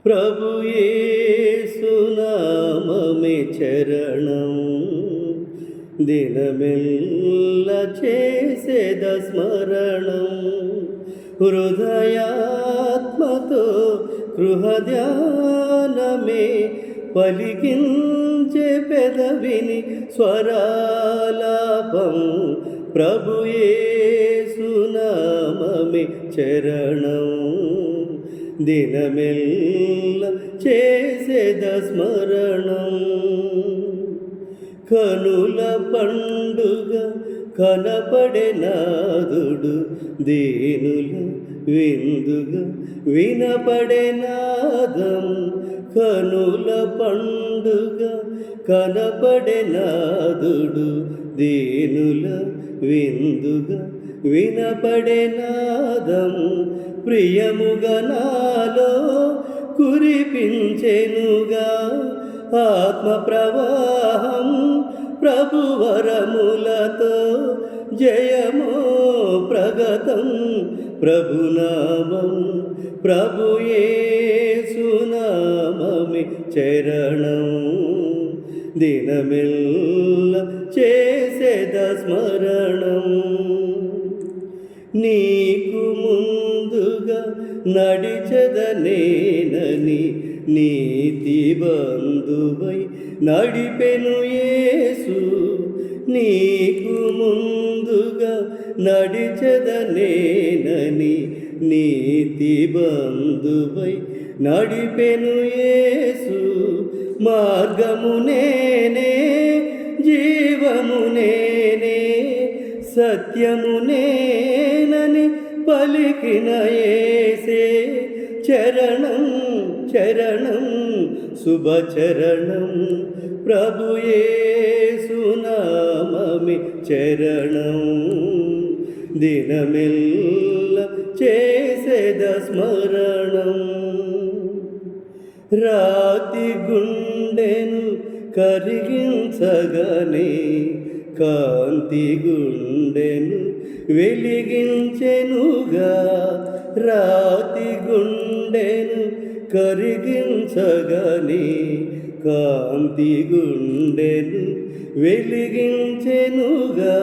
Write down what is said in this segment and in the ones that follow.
ప్రభు యేసునామమే చరణం దినమెల్ల చేసేద స్మరణం హృదయాత్మతో గృహధ్యానమే పలికించే పెదవిని స్వరాలాపం ప్రభు యేసునామమే చరణం దినమెల్ల చేసేద స్మరణం కనుల పండుగ కనపడే నాదుడు దీనుల విందుగా వినపడే నాదం కనుల పండుగ కనపడే నాదుడు దీనుల విందుగా వినపడే నాదం ప్రియముగా నాలో కురిపించెనుగా ఆత్మ ప్రవాహం ప్రభువరములతో జయమో ప్రగతం ప్రభునామం ప్రభు యేసునామమే చరణం దినమెల్ల చేసేద స్మరణం నీకు ముందుగా నడిచెదనేనని నీతి బంధువై నడిపెను యేసు నీకు ముందుగా నడిచెదనేనని నీతి బంధువై నడిపెను యేసు మార్గము నేనే జీవము నేనే సత్యము నేనని పలికిన యేసే చరణం చరణం శుభచరణం ప్రభు యేసునామమే చరణం దినమెల్ల చేసేద స్మరణం రాతి గుండెను కరిగించగనే కాంతి గుండెను వెలిగించెనుగా రాతి గుండెను కరిగించగని కాంతి గుండెను వెలిగించెనుగా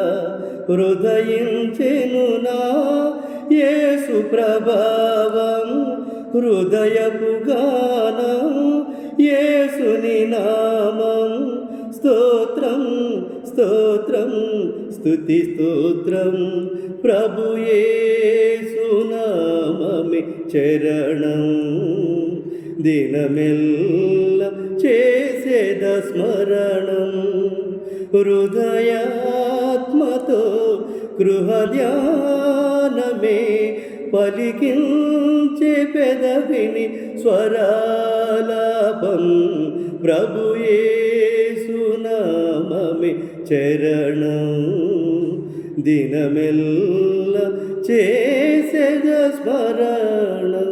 హృదయించెను నా యేసు ప్రభావం హృదయపు గానం యేసుని నామం స్తోత్రం స్తోత్రం స్తుతి స్తోత్రం ప్రభు యేసునామమే చరణం దినమెల్ల చేసేద స్మరణం హృదయాత్మతో గృహధ్యానమే పలికించే పెదవిని స్వరాలాపం ప్రభు యేసునామమే చరణం దినమెల్ల చేసేద స్మరణం